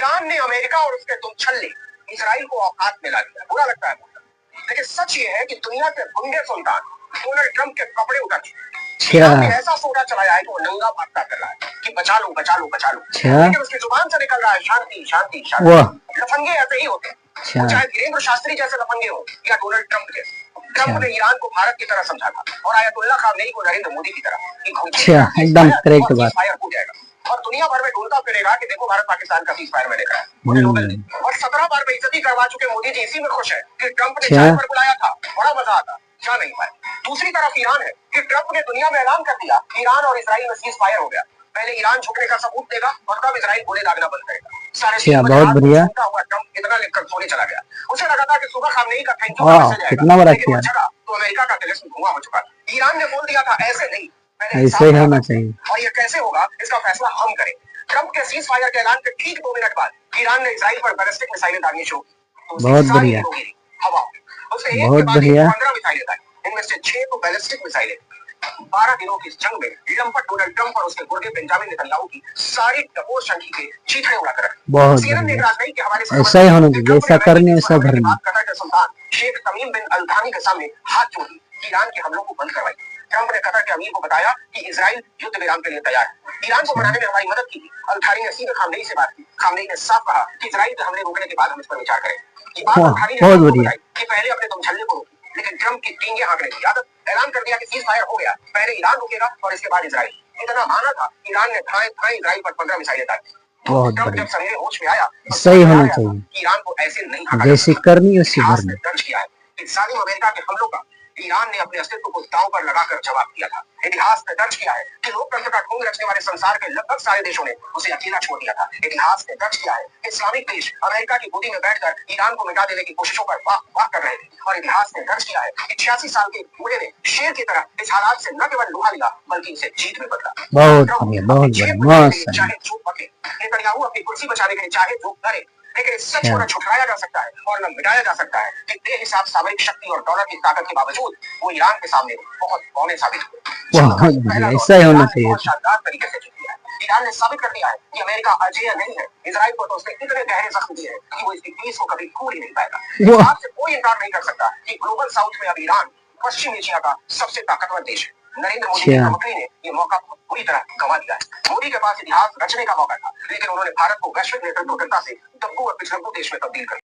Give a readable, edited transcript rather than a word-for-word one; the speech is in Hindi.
ईरान ने अमेरिका और उसके तुम छल्ले इसराइल को औकात में ला दिया। बुरा लगता है, लेकिन सच ये है कि दुनिया के गुंडे सुल्तान डोनाल्ड ट्रंप के कपड़े उतार चुके। ईरान ने ऐसा सोडा चलाया है कि वो नंगा भागता कर रहा है कि बचा लो बचा लो बचा लो, लेकिन उसकी जुबान से निकल रहा है शांति शांति शांति। लफंगे ऐसे ही होते हैं, चाहे धीरेन्द्र शास्त्री जैसे लफंगे हो या डोनाल्ड ट्रंप जैसे। ट्रंप ने ईरान को भारत की तरह समझा था और आयतुल्लाह खामेनी को नरेंद्र मोदी की तरह। एकदम करेक्ट बात। हो जाएगा और दुनिया भर में ढूंढता फिरेगा कि देखो भारत पाकिस्तान का सीज़फायर मैंने करा। और 17 बार बेइज्जती करवा चुके मोदी जी इसी में खुश है कि ट्रंप ने चाय पर बुलाया था, बड़ा मजा आता, जा नहीं पाए। दूसरी तरफ ईरान है कि ट्रंप ने दुनिया में ऐलान कर दिया ईरान और इसराइल में सीज़फायर हो गया। पहले ईरान झुकने का सबूत देगा और तब इसराइल गोले दागना बंद करेगा। बहुत बढ़िया। ट्रंप इतना लिखकर सोने चला गया, उसे लगा था कि सुबह खामनेई का थैंक यू कितना बड़ा किया तो अमेरिका का तिलिस्म धुआं हो चुका। ईरान ने बोल दिया था ऐसे नहीं, ऐसे ही होना चाहिए और ये कैसे होगा इसका फैसला हम करेंगे। ट्रंप के सीज़फायर के ऐलान के ठीक 2 मिनट बाद ईरान ने इसराइल पर बैलिस्टिक मिसाइलें दागनी शुरू की। बहुत बढ़िया, बहुत बढ़िया। 15 मिसाइलें दागी, इनमें से 6 तो बैलिस्टिक मिसाइलें। 12 दिनों की इस जंग में लंपट डोनाल्ड ट्रंप और उसके गुर्गे बेंजामिन नेतन्याहू की सारी टपोर शंकी के चीथड़े उड़ाकर रखे। बहुत बढ़िया, ऐसा ही होना चाहिए, जैसा करने ऐसा भरने। कतर के सुल्तान शेख तमीम बिन अल थानी के सामने हाथ जोड़ी ईरान के हमलों को बंद करवाई। ट्रंप ने कतर के अमीर को बताया कि इजराइल युद्ध विराम के लिए तैयार है। ईरान को मनाने में हमारी मदद की। अल थानी ने सीधे खामनेई से बात की। खामनेई ने साफ कहा कि इजराइल के हमले रोकने के बाद हम इस पर विचार करें। बहुत बढ़िया कि पहले अपने तुम छल्ले को रोकी, लेकिन ट्रंप की टींगे हाँकने की आदत। ऐलान कर दिया कि सीज़फायर हो गया, पहले ईरान रुकेगा और इसके बाद इजराइल। इतना आना था, ईरान ने थाए थाए इजराइल पर 15 मिसाइलें दागी। बहुत ट्रंप बढ़िया, जब सवेरे होश में आया तो सही होना चाहिए, ईरान को ऐसे नहीं जैसी करनी वैसी भरनी। दर्ज किया है कि जालिम अमेरिका के हमलों का ईरान ने अपने अस्तित्व को दांव पर लगाकर जवाब दिया था। इतिहास ने दर्ज किया है कि लोकतंत्र का ढोंग रचने वाले संसार के लगभग सारे देशों ने उसे अकेला छोड़ दिया था। इतिहास ने दर्ज किया है कि इस्लामिक देश अमेरिका की गोदी में बैठकर ईरान को मिटा देने की कोशिशों पर वाह वाह कर रहे थे। और इतिहास ने दर्ज किया है कि 86 साल के बूढ़े ने शेर की तरह इस हालात से न केवल लोहा लिया बल्कि इसे जीत में बदला। बहुत बढ़िया, चाहे चूक बके, नेतन्याहू अपनी कुर्सी बचाने के लिए चाहे जो करे, लेकिन इस सच को न छुटलाया जा सकता है और न मिटाया जा सकता है कि बेहिसाब सामरिक शक्ति और डॉलर की ताकत के बावजूद वो ईरान के सामने बहुत बौने साबित हुए। ऐसा ही होना चाहिए। शानदार तरीके से जीत लिया है। ईरान ने साबित कर दिया है कि अमेरिका अजेय नहीं है। इजराइल को तो उसने इतने गहरे जख्म दिए हैं कि वो इसकी पीस को कभी भूल ही नहीं पाएगा। आपसे कोई इनकार नहीं कर सकता कि ग्लोबल साउथ में अब ईरान पश्चिम एशिया का सबसे ताकतवर देश है। नरेंद्र मोदी की धमकी ने ये मौका पूरी तरह गंवा दिया है। मोदी के पास इतिहास रचने का मौका था, लेकिन उन्होंने भारत को वैश्विक नेतृत्व से दब्बू और पिछड़ू देश में तब्दील कर